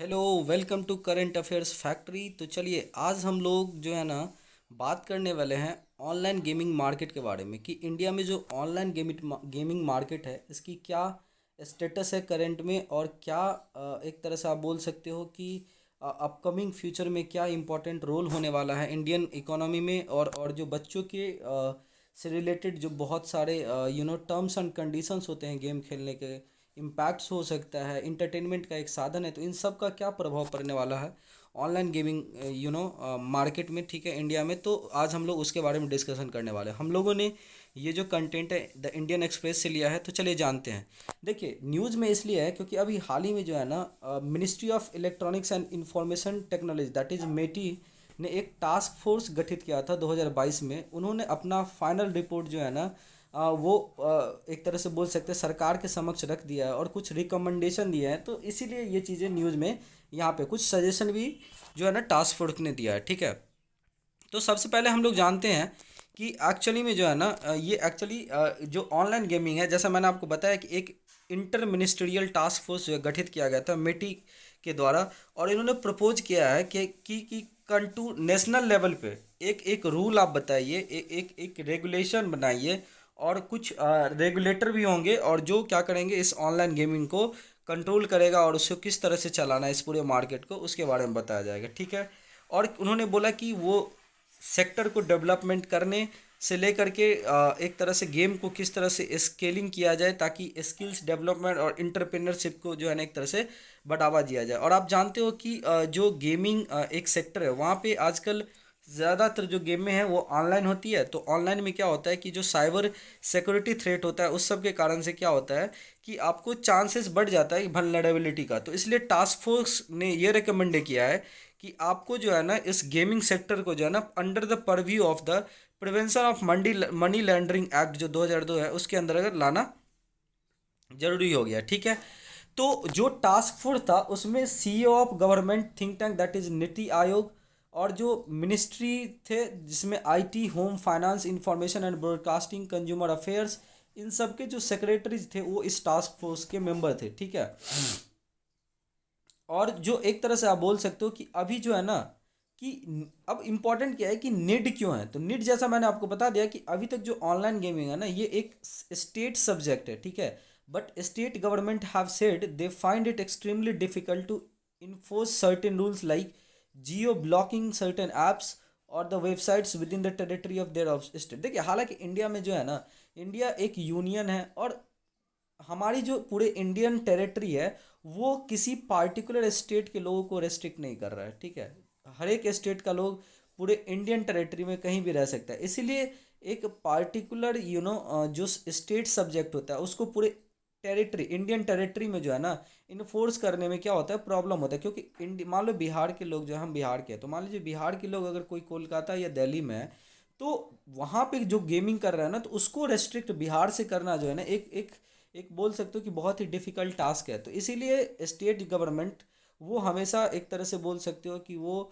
Hello, welcome to current affairs factory. तो चलिए आज हम लोग जो है ना बात करने वाले हैं ऑनलाइन गेमिंग मार्केट के बारे में कि इंडिया में जो ऑनलाइन गेमिंग मार्केट है इसकी क्या स्टेटस है करंट में, और क्या एक तरह से आप बोल सकते हो कि अपकमिंग फ्यूचर में क्या इम्पोर्टेंट रोल होने वाला है इंडियन इकोनॉमी में, और जो बच्चों के से रिलेटेड जो बहुत सारे टर्म्स एंड कंडीशंस होते हैं गेम खेलने के, इम्पैक्ट्स हो सकता है, इंटरटेनमेंट का एक साधन है, तो इन सब का क्या प्रभाव पड़ने वाला है ऑनलाइन गेमिंग मार्केट में, ठीक है, इंडिया में। तो आज हम लोग उसके बारे में डिस्कशन करने वाले हैं। हम लोगों ने ये जो कंटेंट है द इंडियन एक्सप्रेस से लिया है, तो चलिए जानते हैं। देखिए न्यूज़ में इसलिए है क्योंकि अभी हाल ही में जो है ना ministry of electronics and information technology that is MeitY ने एक टास्क फोर्स गठित किया था 2022 में। उन्होंने अपना फाइनल रिपोर्ट जो है ना वो एक तरह से बोल सकते हैं सरकार के समक्ष रख दिया है और कुछ रिकमेंडेशन दिए हैं। तो इसीलिए ये चीज़ें न्यूज़ में यहाँ पे कुछ सजेशन भी जो है ना टास्क फोर्स ने दिया है, ठीक है। तो सबसे पहले हम लोग जानते हैं कि एक्चुअली में जो है ना ये एक्चुअली जो ऑनलाइन गेमिंग है, जैसा मैंने आपको बताया कि एक इंटर मिनिस्ट्रियल टास्क फोर्स जो है गठित किया गया था मेटी के द्वारा, और इन्होंने प्रपोज किया है कि कंटू नेशनल लेवल पे एक एक रूल आप बताइए, एक एक रेगुलेशन बनाइए, और कुछ रेगुलेटर भी होंगे और जो क्या करेंगे इस ऑनलाइन गेमिंग को कंट्रोल करेगा और उसको किस तरह से चलाना है इस पूरे मार्केट को, उसके बारे में बताया जाएगा, ठीक है। और उन्होंने बोला कि वो सेक्टर को डेवलपमेंट करने से लेकर के एक तरह से गेम को किस तरह से स्केलिंग किया जाए ताकि स्किल्स डेवलपमेंट और इंटरप्रेन्योरशिप को जो है ना एक तरह से बढ़ावा दिया जाए। और आप जानते हो कि जो गेमिंग एक सेक्टर है वहाँ पे आजकल ज़्यादातर जो गेमें हैं वो ऑनलाइन होती है। तो ऑनलाइन में क्या होता है कि जो साइबर सिक्योरिटी थ्रेट होता है उस सब के कारण से क्या होता है कि आपको चांसेस बढ़ जाता है वल्नरेबिलिटी का। तो इसलिए टास्क फोर्स ने ये रिकमेंड किया है कि आपको जो है ना इस गेमिंग सेक्टर को जो है ना under the purview of the prevention of money laundering act जो 2002 है उसके अंदर अगर लाना जरूरी हो गया, ठीक है। तो जो टास्क फोर्स था उसमें CEO of government think tank that is NITI Aayog, और जो मिनिस्ट्री थे जिसमें IT, home, finance, information and broadcasting, consumer affairs, इन सब के जो सेक्रेटरीज थे वो इस टास्क फोर्स के मेंबर थे, ठीक है। और जो एक तरह से आप बोल सकते हो कि अभी जो है ना कि अब इम्पोर्टेंट क्या है कि निड क्यों है, तो निड जैसा मैंने आपको बता दिया कि अभी तक जो ऑनलाइन गेमिंग है ना ये एक स्टेट सब्जेक्ट है, ठीक है। But state government have said they find it extremely difficult to enforce certain rules like geo blocking certain apps और the websites within the territory of their state. देखिए हालांकि इंडिया में जो है ना, इंडिया एक यूनियन है और हमारी जो पूरे इंडियन टेरिटरी है वो किसी पार्टिकुलर स्टेट के लोगों को रेस्ट्रिक्ट नहीं कर रहा है, ठीक है। हर एक स्टेट का लोग पूरे इंडियन टेरिटरी में कहीं भी रह सकता है। इसीलिए एक पार्टिकुलर जो स्टेट सब्जेक्ट होता है उसको पूरे टेरिटरी, इंडियन टेरिटरी में जो है ना इन्फोर्स करने में क्या होता है, प्रॉब्लम होता है। क्योंकि मान लो बिहार के लोग, जो हम बिहार के हैं, तो मान लीजिए बिहार के लोग अगर कोई कोलकाता या दिल्ली में है तो वहाँ पे जो गेमिंग कर रहा है ना तो उसको रेस्ट्रिक्ट बिहार से करना जो है ना एक एक एक बोल सकते हो कि बहुत ही डिफ़िकल्ट टास्क है। तो इसीलिए स्टेट गवर्नमेंट वो हमेशा एक तरह से बोल सकते हो कि वो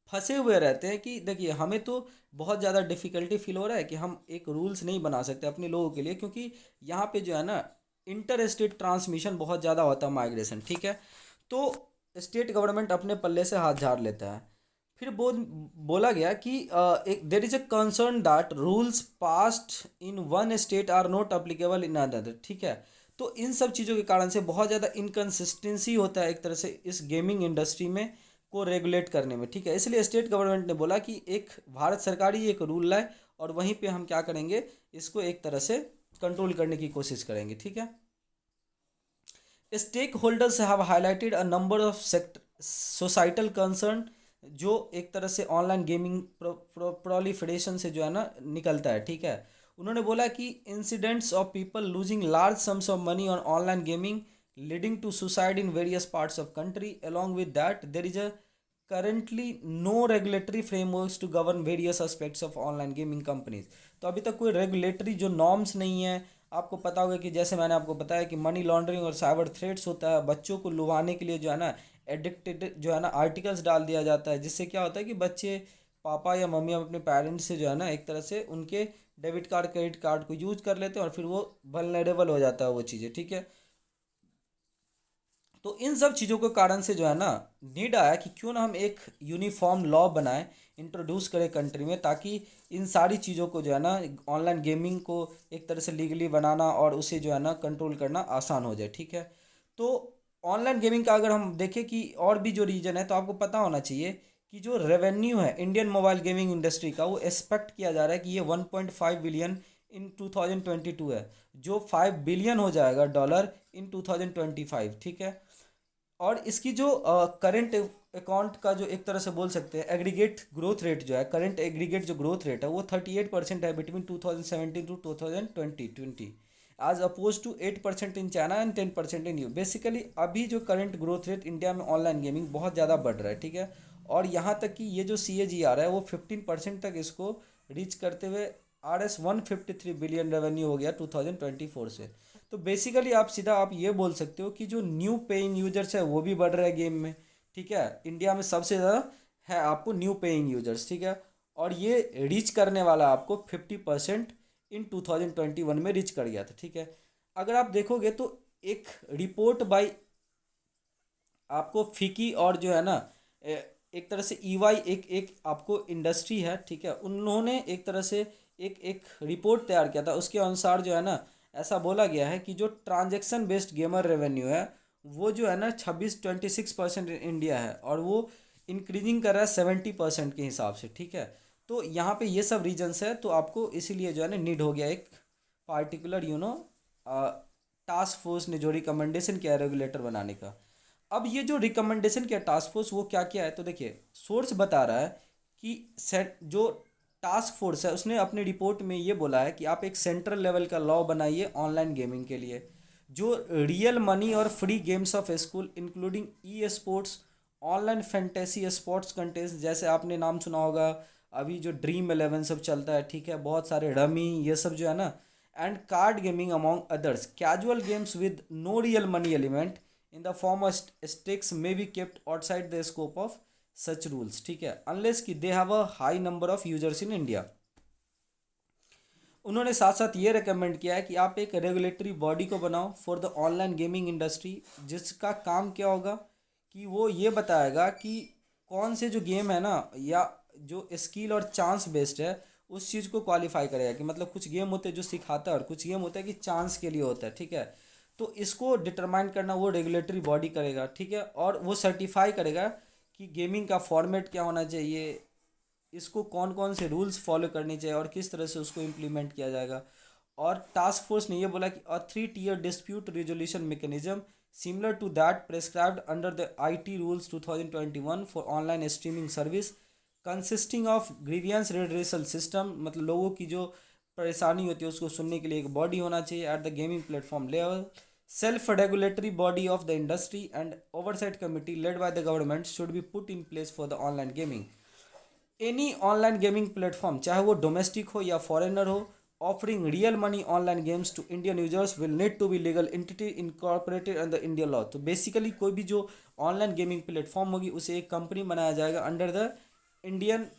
फंसे हुए रहते हैं कि देखिए हमें तो बहुत ज़्यादा डिफ़िकल्टी फील हो रहा है कि हम एक रूल्स नहीं बना सकते अपने लोगों के लिए, क्योंकि यहाँ पे जो है ना इंटर स्टेट ट्रांसमिशन बहुत ज़्यादा होता है, माइग्रेशन, ठीक है। तो स्टेट गवर्नमेंट अपने पल्ले से हाथ झाड़ लेता है। फिर बोला गया कि एक there is a concern that rules passed in one state are not applicable in other, ठीक है। तो इन सब चीज़ों के कारण से बहुत ज़्यादा इनकन्सिस्टेंसी होता है एक तरह से इस गेमिंग इंडस्ट्री में को रेगुलेट करने में, ठीक है। इसलिए स्टेट गवर्नमेंट ने बोला कि एक भारत सरकार ही एक रूल लाए और वहीं पे हम क्या करेंगे, इसको एक तरह से कंट्रोल करने की कोशिश करेंगे, ठीक है। Stakeholders have highlighted a number of societal concern जो एक तरह से ऑनलाइन गेमिंग प्रोलिफरेशन से जो है ना निकलता है, ठीक है। उन्होंने बोला कि incidents of people losing large sums of money on online gaming leading to suicide in various parts of country along with that there is a currently no regulatory frameworks to govern various aspects of online gaming companies। तो अभी तक कोई regulatory जो norms नहीं है। आपको पता होगा कि जैसे मैंने आपको बताया कि मनी लॉन्ड्रिंग और साइबर थ्रेट्स होता है, बच्चों को लुभाने के लिए जो है ना एडिक्टेड जो है ना आर्टिकल्स डाल दिया जाता है, जिससे क्या होता है कि बच्चे पापा या मम्मी अपने पेरेंट्स से जो है ना एक तरह से उनके डेबिट कार्ड क्रेडिट कार्ड को यूज कर लेते हैं और फिर वो वल्नरेबल हो जाता है वो चीज़ें, ठीक है। तो इन सब चीज़ों के कारण से जो है ना नीड आया कि क्यों ना हम एक यूनिफॉर्म लॉ बनाएं, इंट्रोड्यूस करें कंट्री में, ताकि इन सारी चीज़ों को जो है ना ऑनलाइन गेमिंग को एक तरह से लीगली बनाना और उसे जो है ना कंट्रोल करना आसान हो जाए। ठीक है। तो ऑनलाइन गेमिंग का अगर हम देखें कि और भी जो रीजन है, तो आपको पता होना चाहिए कि जो रेवेन्यू है इंडियन मोबाइल गेमिंग इंडस्ट्री का, वो एक्सपेक्ट किया जा रहा है कि ये 1.5 बिलियन इन 2022 है, जो 5 बिलियन हो जाएगा डॉलर इन 2025। ठीक है। और इसकी जो करंट अकाउंट का जो एक तरह से बोल सकते हैं एग्रीगेट ग्रोथ रेट जो है, करंट एग्रीगेट जो ग्रोथ रेट है वो 38% है between 2017 to 2020 as opposed to 8% in China and 10% in US. Basically अभी जो करंट ग्रोथ रेट इंडिया में ऑनलाइन गेमिंग बहुत ज़्यादा बढ़ रहा है। ठीक है। और यहाँ तक कि ये जो CAGR है वो 15% तक इसको रीच करते हुए RS 153 बिलियन रेवेन्यू हो गया 2024 से। तो बेसिकली आप सीधा आप ये बोल सकते हो कि जो न्यू पेइंग यूजर्स है वो भी बढ़ रहे हैं गेम में। ठीक है। इंडिया में सबसे ज़्यादा है आपको न्यू पेइंग यूजर्स। ठीक है। और ये रीच करने वाला आपको 50% इन 2021 में रीच कर गया था। ठीक है। अगर आप देखोगे तो एक रिपोर्ट बाई आपको फिकी और जो है ना एक तरह से EY एक एक आपको इंडस्ट्री है। ठीक है। उन्होंने एक तरह से एक एक रिपोर्ट तैयार किया था। उसके अनुसार जो है ना ऐसा बोला गया है कि जो ट्रांजैक्शन बेस्ड गेमर रेवेन्यू है वो जो है ना 26% इंडिया है, और वो इंक्रीजिंग कर रहा है 70% के हिसाब से। ठीक है। तो यहाँ पे ये सब रीजन्स है, तो आपको इसीलिए जो है ना नीड हो गया एक पार्टिकुलर टास्क फोर्स ने जो रिकमेंडेशन किया है रेगुलेटर बनाने का। अब ये जो रिकमेंडेशन किया टास्क फोर्स वो क्या क्या है, तो देखिए सोर्स बता रहा है कि सेट जो टास्क फोर्स है उसने अपनी रिपोर्ट में ये बोला है कि आप एक सेंट्रल लेवल का लॉ बनाइए ऑनलाइन गेमिंग के लिए, जो रियल मनी और free games of school including sports, online fantasy sports contest, जैसे आपने नाम सुना होगा अभी जो Dream11 सब चलता है। ठीक है। बहुत सारे रमी ये सब जो है ना, and card gaming among others, casual games with no real money element in the form of stakes may be kept outside the scope of such rules। ठीक है। अनलेस कि they have a high number of users in India. उन्होंने साथ साथ ये recommend किया है कि आप एक रेगुलेटरी बॉडी को बनाओ for the online gaming industry, जिसका काम क्या होगा कि वो ये बताएगा कि कौन से जो गेम है ना या जो स्किल और चांस बेस्ड है उस चीज़ को क्वालिफाई करेगा। कि मतलब कुछ गेम होते हैं जो सिखाता है और कुछ गेम होता है कि चांस के लिए होता है। ठीक है। तो इसको डिटरमाइन करना वो रेगुलेटरी बॉडी करेगा। ठीक है। और वो सर्टिफाई करेगा कि गेमिंग का फॉर्मेट क्या होना चाहिए, इसको कौन कौन से रूल्स फॉलो करने चाहिए और किस तरह से उसको इम्प्लीमेंट किया जाएगा। और टास्क फोर्स ने ये बोला कि a 3 tier dispute resolution mechanism similar to that prescribed under the IT rules 2021 for online streaming service consisting of grievance redressal system, मतलब लोगों की जो परेशानी होती है उसको सुनने के लिए एक बॉडी होना चाहिए at the gaming platform level, self regulatory body of the industry and oversight committee led by the government should be put in place for the online gaming. Any online gaming platform चाहे वो domestic हो या foreigner हो offering real money online games to Indian users will need to be legal entity incorporated under India law. तो basically कोई भी जो online gaming platform होगी उसे एक कंपनी बनाया जाएगा under the Indian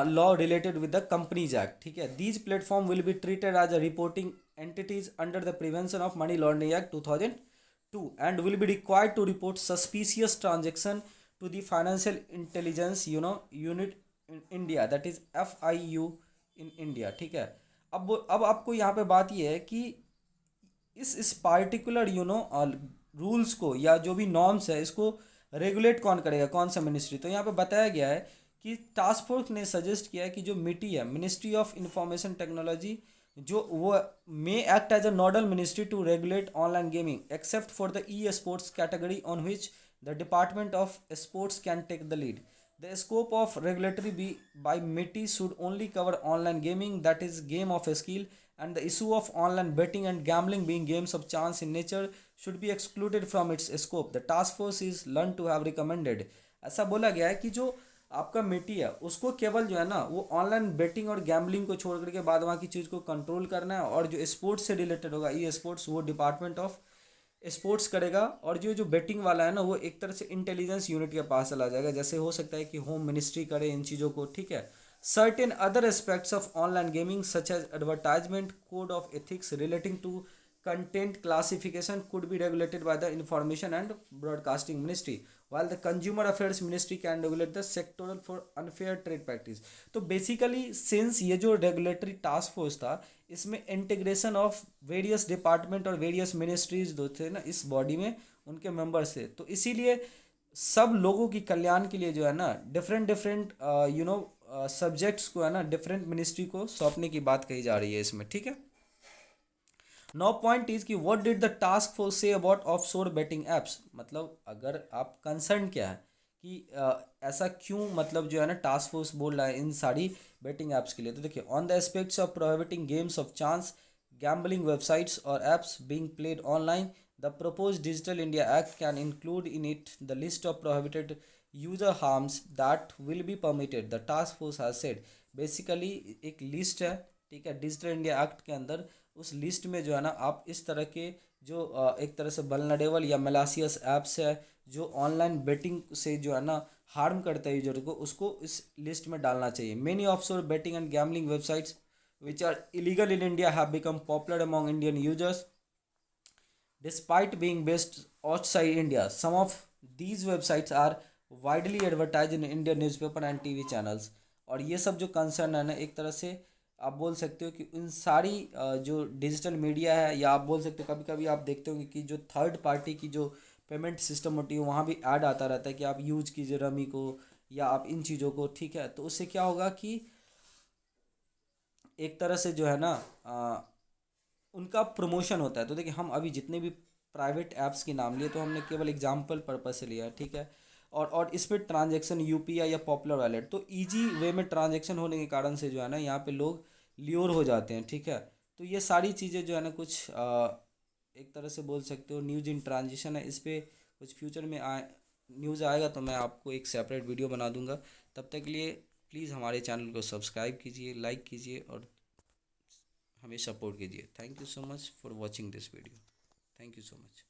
law related with the companies act. ठीक है। These platform will be treated as a reporting entities under the Prevention of Money Laundering Act 2002 and will be required to report suspicious transaction to the Financial Intelligence unit in India, that is FIU in India। ठीक है। अब आपको यहाँ पे बात ये है कि इस पार्टिकुलर रूल्स को या जो भी नॉर्म्स है इसको रेगुलेट कौन करेगा, कौन सा मिनिस्ट्री। तो यहाँ पे बताया गया है कि टास्क फोर्स ने सजेस्ट किया है कि जो मिटी है मिनिस्ट्री ऑफ इंफॉर्मेशन टेक्नोलॉजी, जो वो may act as a nodal ministry to regulate online gaming except for the sports category on which the department of sports can take the lead. The scope of regulatory by MITI should only cover online gaming, that is game of skill, and the issue of online betting and gambling being games of chance in nature should be excluded from its scope. The task force is learned to have recommended। ऐसा बोला गया है कि जो आपका मिट्टी है उसको केवल जो है ना वो ऑनलाइन बेटिंग और गैम्बलिंग को छोड़ करके बाद वहाँ की चीज़ को कंट्रोल करना है, और जो स्पोर्ट्स से रिलेटेड होगा स्पोर्ट्स वो डिपार्टमेंट ऑफ स्पोर्ट्स करेगा, और जो जो बेटिंग वाला है ना वो एक तरह से इंटेलिजेंस यूनिट के पास चला जाएगा। जैसे हो सकता है कि होम मिनिस्ट्री करे इन चीज़ों को। ठीक है। Certain other aspects of online gaming such as advertisement code of ethics relating to content classification could be regulated by the Information and Broadcasting Ministry, while the Consumer Affairs Ministry can regulate the sectoral for unfair trade practice. तो basically since ये जो regulatory task force था, इसमें integration of various department और various ministries जो थे ना इस बॉडी में, उनके मेंबर्स थे, तो इसीलिए सब लोगों की कल्याण के लिए जो है ना डिफरेंट डिफरेंट सब्जेक्ट्स को है ना डिफरेंट मिनिस्ट्री को सौंपने की बात कही जा रही है इसमें, ठीक है। नाउ पॉइंट इज कि what did the task force say about offshore betting apps, मतलब अगर आप कंसर्न क्या है कि ऐसा क्यों मतलब जो है ना टास्क फोर्स बोल रहा है इन सारी बेटिंग एप्स के लिए। तो देखिए, on the aspects of prohibiting games of chance gambling websites or apps being played online, the proposed Digital India Act can include in it the list of prohibited user harms that will be permitted, the task force has said। Basically एक list है, ठीक है, digital India act के अंदर। उस list में जो है ना आप इस तरह के जो एक तरह से वल्नरेबल या मलासियस ऐप्स है जो ऑनलाइन बेटिंग से जो है ना हार्म करता है यूजर को, उसको इस लिस्ट में डालना चाहिए। Many offshore betting and gambling websites which are illegal in India have become popular among Indian users despite being based outside India. Some of these websites are widely advertised in Indian newspaper and TV channels। और ये सब जो concern है ना, एक तरह से आप बोल सकते हो कि उन सारी जो डिजिटल मीडिया है, या आप बोल सकते हो कभी कभी आप देखते होंगे कि जो थर्ड पार्टी की जो पेमेंट सिस्टम होती है वहाँ भी ऐड आता रहता है कि आप यूज कीजिए रमी को या आप इन चीज़ों को, ठीक है। तो उससे क्या होगा कि एक तरह से जो है ना उनका प्रमोशन होता है। तो देखिए, हम अभी जितने भी प्राइवेट ऐप्स के नाम लिए तो हमने केवल एग्जाम्पल पर्पज से लिया है, ठीक है। और इस पर ट्रांजेक्शन यूपीआई या पॉपुलर वैलेट, तो इजी वे में ट्रांजेक्शन होने के कारण से जो है ना यहाँ पे लोग ल्योर हो जाते हैं, ठीक है। तो ये सारी चीज़ें जो है ना कुछ एक तरह से बोल सकते हो न्यूज इन ट्रांजिशन है। इस पर कुछ फ्यूचर में न्यूज़ आएगा तो मैं आपको एक सेपरेट वीडियो बना दूंगा। तब तक के लिए प्लीज़ हमारे चैनल को सब्सक्राइब कीजिए, लाइक कीजिए और हमें सपोर्ट कीजिए। Thank you so much for watching this video. Thank you so much.